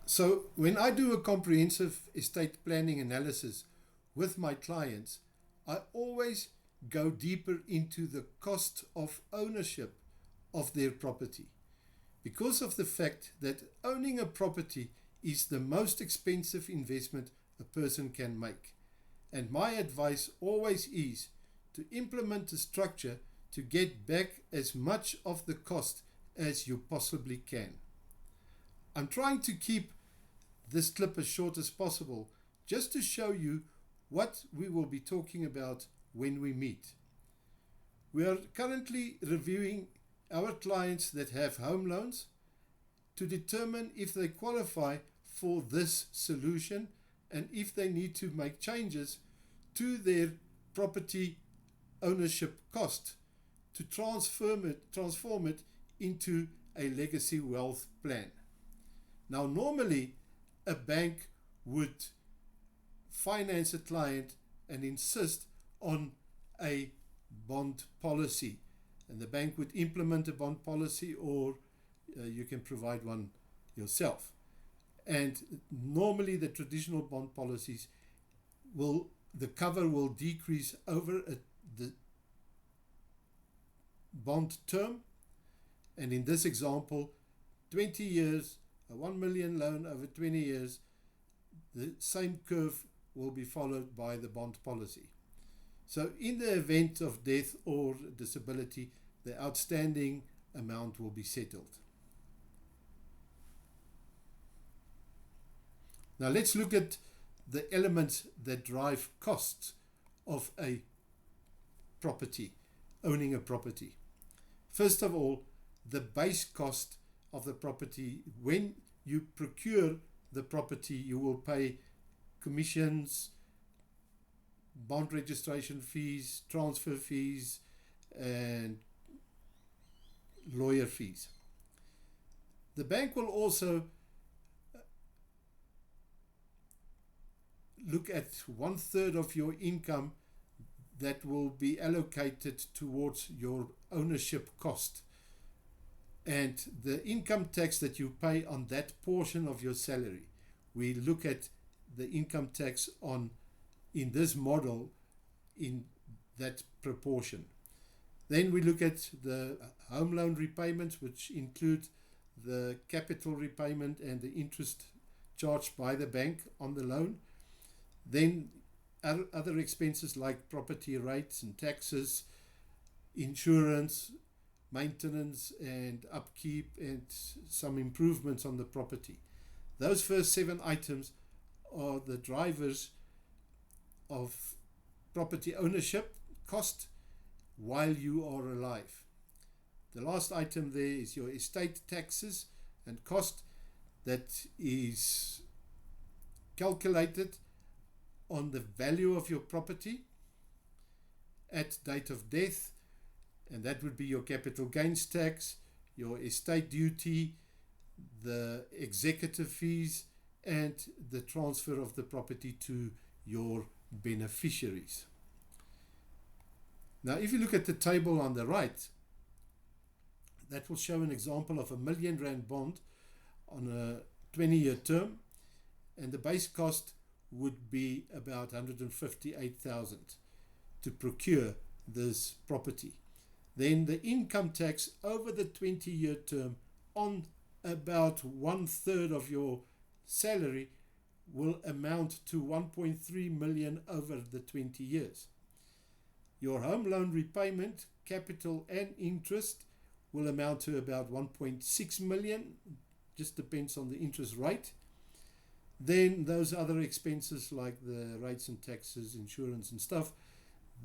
So when I do a comprehensive estate planning analysis with my clients, I always go deeper into the cost of ownership of their property, because of the fact that owning a property is the most expensive investment a person can make. And my advice always is to implement a structure to get back as much of the cost as you possibly can. I'm trying to keep this clip as short as possible just to show you what we will be talking about when we meet. We are currently reviewing our clients that have home loans to determine if they qualify for this solution and if they need to make changes to their property ownership cost to transform it into a legacy wealth plan. Now, normally a bank would finance a client and insist on a bond policy, and the bank would implement a bond policy, or you can provide one yourself. And normally the traditional bond policies the cover will decrease over the bond term, and in this example 20 years, a 1 million loan over 20 years, the same curve will be followed by the bond policy. So in the event of death or disability, the outstanding amount will be settled. Now let's look at the elements that drive costs of a property, owning a property. First of all, the base cost of the property. When you procure the property, you will pay commissions, bond registration fees, transfer fees, and lawyer fees. The bank will also look at 1/3 of your income that will be allocated towards your ownership cost, and the income tax that you pay on that portion of your salary. We look at the income tax in this model in that proportion. Then we look at the home loan repayments, which include the capital repayment and the interest charged by the bank on the loan. Then other expenses like property rates and taxes, insurance, maintenance and upkeep, and some improvements on the property. Those first 7 items are the drivers of property ownership cost while you are alive. The last item there is your estate taxes and cost, that is calculated on the value of your property at date of death, and that would be your capital gains tax, your estate duty, the executive fees, and the transfer of the property to your beneficiaries. Now, if you look at the table on the right, that will show an example of a R1 million bond on a 20-year term, and the base cost would be about 158,000 to procure this property. Then the income tax over the 20-year term on about 1/3 of your salary will amount to 1.3 million over the 20 years. Your home loan repayment, capital and interest will amount to about 1.6 million, just depends on the interest rate. Then those other expenses like the rates and taxes, insurance and stuff,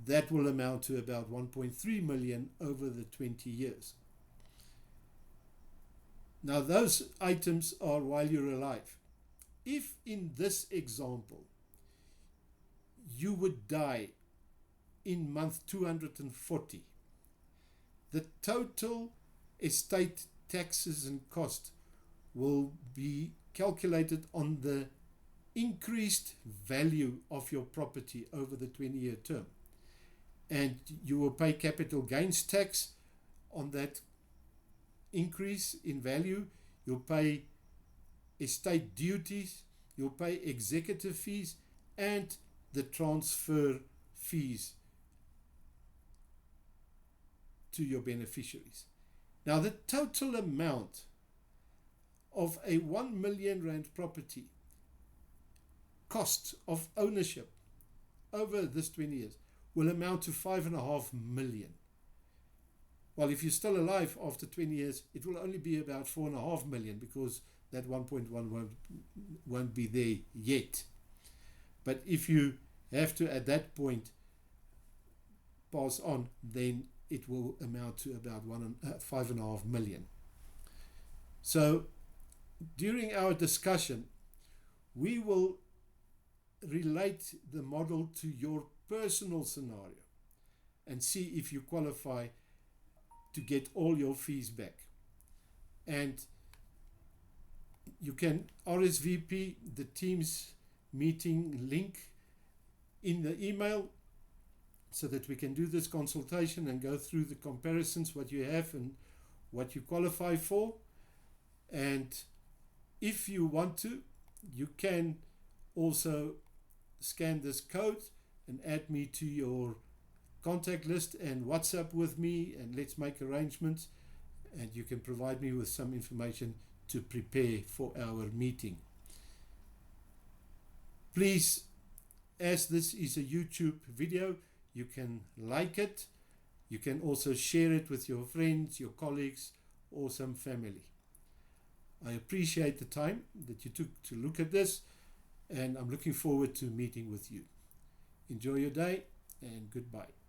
that will amount to about 1.3 million over the 20 years. Now those items are while you're alive. If in this example you would die in month 240, the total estate taxes and cost will be calculated on the increased value of your property over the 20-year term, and you will pay capital gains tax on that increase in value. You'll pay estate duties, you'll pay executive fees, and the transfer fees to your beneficiaries. Now, the total amount of a 1 million rand property cost of ownership over this 20 years will amount to 5.5 million. Well, if you're still alive after 20 years, it will only be about 4.5 million, because that 1.1 won't be there yet. But if you have to at that point pass on, then it will amount to about 5.5 million. So during our discussion, we will relate the model to your personal scenario and see if you qualify to get all your fees back. And you can RSVP the Teams meeting link in the email so that we can do this consultation and go through the comparisons, what you have and what you qualify for. And if you want to, you can also scan this code and add me to your contact list and WhatsApp with me, and let's make arrangements, and you can provide me with some information to prepare for our meeting. Please, as this is a YouTube video, you can like it. You can also share it with your friends, your colleagues, or some family. I appreciate the time that you took to look at this, and I'm looking forward to meeting with you. Enjoy your day, and goodbye.